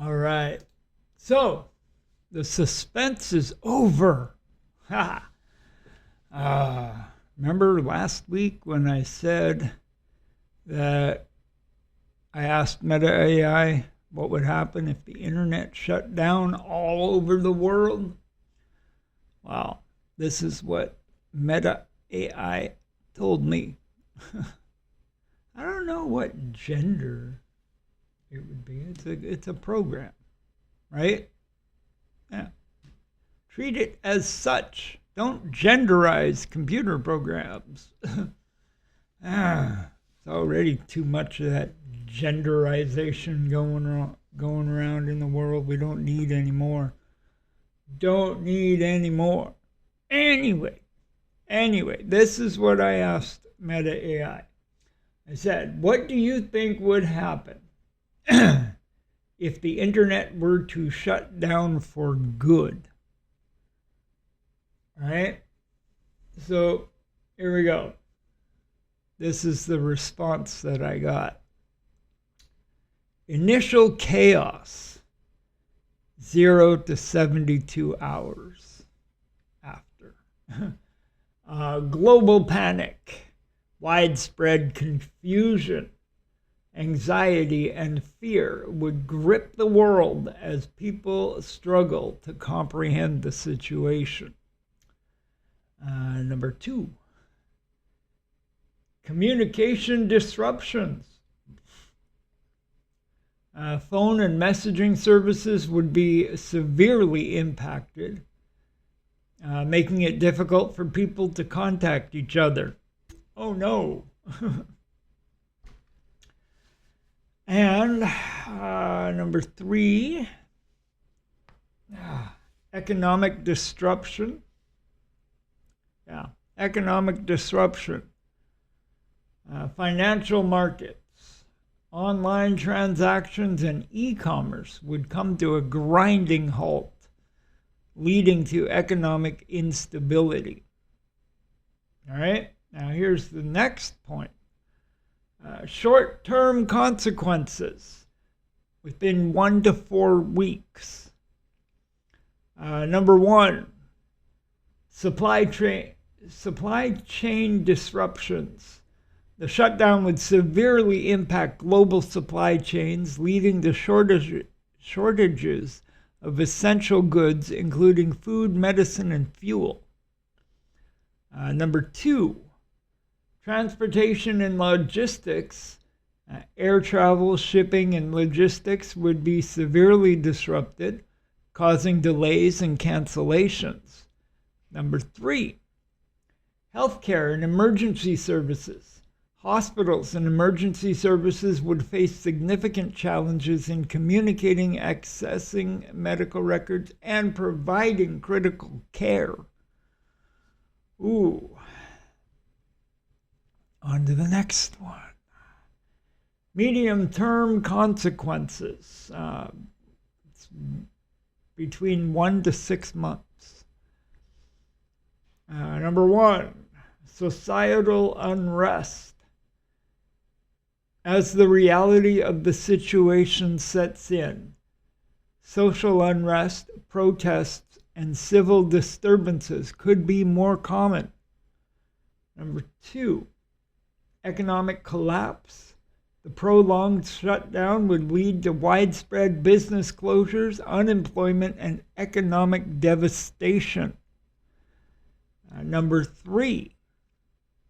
All right. So the suspense is over. Ha! Remember last week when I said that I asked Meta AI what would happen if the internet shut down all over the world? Well, this is what Meta AI told me. I don't know what gender it would be. It's a program, right? Yeah. Treat it as such. Don't genderize computer programs. It's already too much of that genderization going around in the world. We don't need any more. Don't need any more. Anyway, this is what I asked Meta AI. I said, what do you think would happen if the internet were to shut down for good? All right? So here we go. This is the response that I got. Initial chaos, 0 to 72 hours after. Global panic, widespread confusion, anxiety, and fear would grip the world as people struggle to comprehend the situation. Number 2, communication disruptions. Phone and messaging services would be severely impacted, making it difficult for people to contact each other. Oh no. And number 3, economic disruption. Yeah, economic disruption. Financial markets, online transactions, and e-commerce would come to a grinding halt, leading to economic instability. All right, now here's the next point. Short-term consequences within 1 to 4 weeks. Number 1, supply chain disruptions. The shutdown would severely impact global supply chains, leading to shortages of essential goods, including food, medicine, and fuel. Number 2, transportation and logistics. Air travel, shipping, and logistics would be severely disrupted, causing delays and cancellations. Number 3, healthcare and emergency services. Hospitals and emergency services would face significant challenges in communicating, accessing medical records, and providing critical care. Ooh. On to the next one. Medium-term consequences. It's between 1 to 6 months. Number 1, societal unrest. As the reality of the situation sets in, social unrest, protests, and civil disturbances could be more common. Number 2, economic collapse. The prolonged shutdown would lead to widespread business closures, unemployment, and economic devastation. Number 3,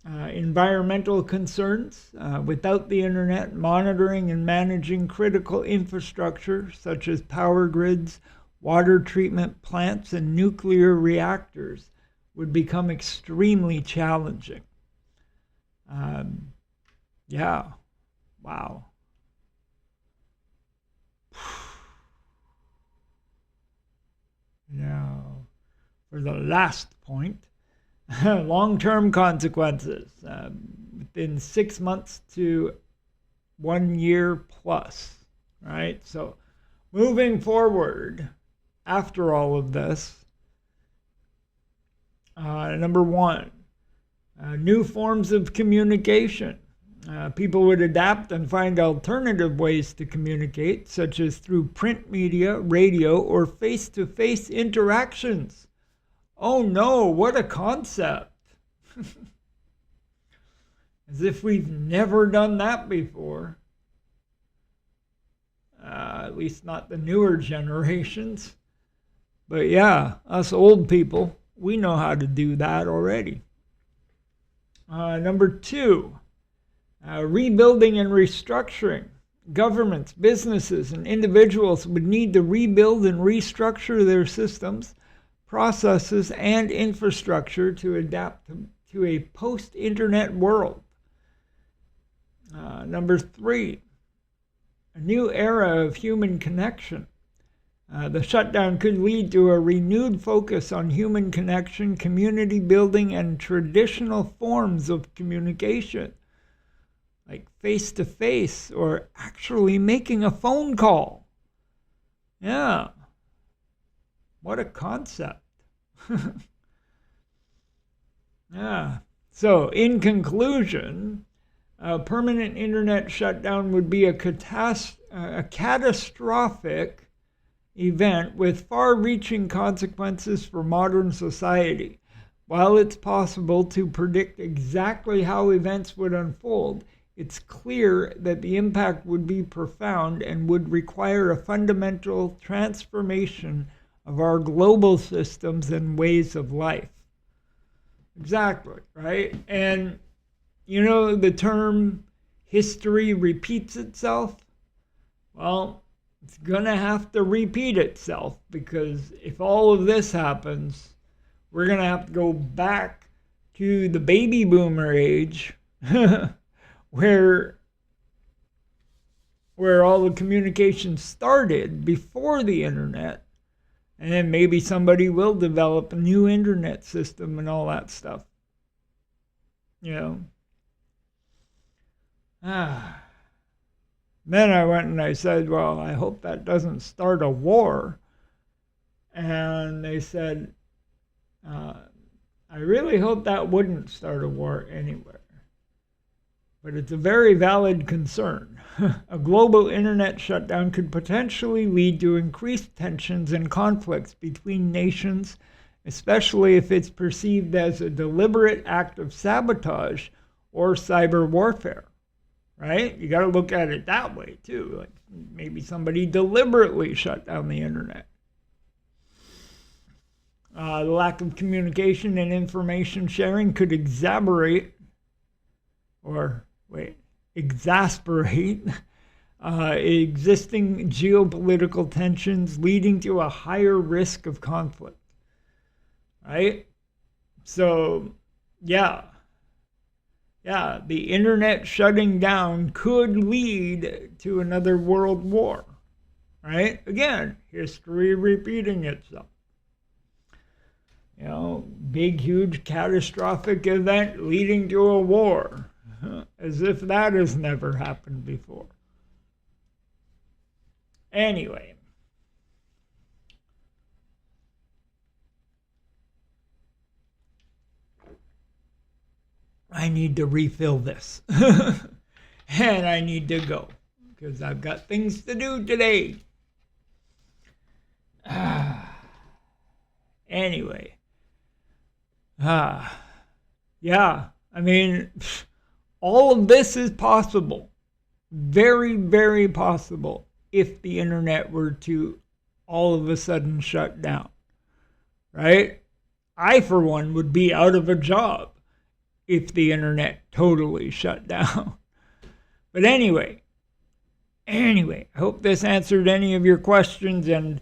environmental concerns. Without the internet, monitoring and managing critical infrastructure such as power grids, water treatment plants, and nuclear reactors would become extremely challenging. Yeah, wow. Now, for the last point, long-term consequences within 6 months to 1 year plus, right? So moving forward after all of this, number 1, new forms of communication. People would adapt and find alternative ways to communicate, such as through print media, radio, or face-to-face interactions. Oh no, what a concept! As if we've never done that before. At least not the newer generations. But yeah, us old people, we know how to do that already. Number 2, rebuilding and restructuring. Governments, businesses, and individuals would need to rebuild and restructure their systems, processes, and infrastructure to adapt to a post-internet world. Number 3, a new era of human connection. The shutdown could lead to a renewed focus on human connection, community building, and traditional forms of communication, like face-to-face or actually making a phone call. Yeah. What a concept. Yeah. So, in conclusion, a permanent internet shutdown would be a catastrophic event with far-reaching consequences for modern society. While it's possible to predict exactly how events would unfold, it's clear that the impact would be profound and would require a fundamental transformation of our global systems and ways of life. Exactly, right? And you know the term history repeats itself? Well, it's going to have to repeat itself, because if all of this happens, we're going to have to go back to the baby boomer age where all the communication started before the internet, and then maybe somebody will develop a new internet system and all that stuff. You know? Then I went and I said, well, I hope that doesn't start a war. And they said, I really hope that wouldn't start a war anywhere. But it's a very valid concern. A global internet shutdown could potentially lead to increased tensions and conflicts between nations, especially if it's perceived as a deliberate act of sabotage or cyber warfare. Right? You got to look at it that way too. Like maybe somebody deliberately shut down the internet. The lack of communication and information sharing could exasperate existing geopolitical tensions, leading to a higher risk of conflict. Right? So, yeah, the internet shutting down could lead to another world war, right? Again, history repeating itself. You know, big, huge, catastrophic event leading to a war, as if that has never happened before. Anyway. I need to refill this. And I need to go, because I've got things to do today. Anyway. Yeah, I mean, all of this is possible. Very, very possible if the internet were to all of a sudden shut down. Right? I, for one, would be out of a job if the internet totally shut down. But anyway, I hope this answered any of your questions and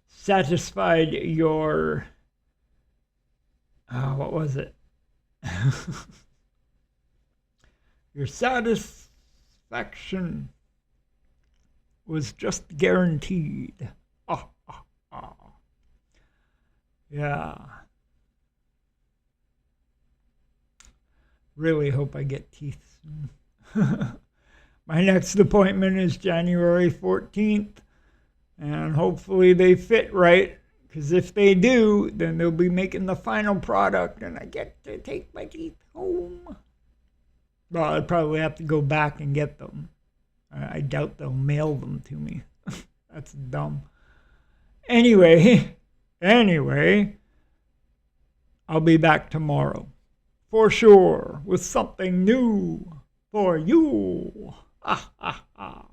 satisfied your, what was it? Your satisfaction was just guaranteed. Yeah. Really hope I get teeth soon. My next appointment is January 14th, and hopefully they fit right, because if they do, then they'll be making the final product, and I get to take my teeth home. Well, I'd probably have to go back and get them. I doubt they'll mail them to me. That's dumb. Anyway, I'll be back tomorrow. For sure, with something new for you. Ha ha ha.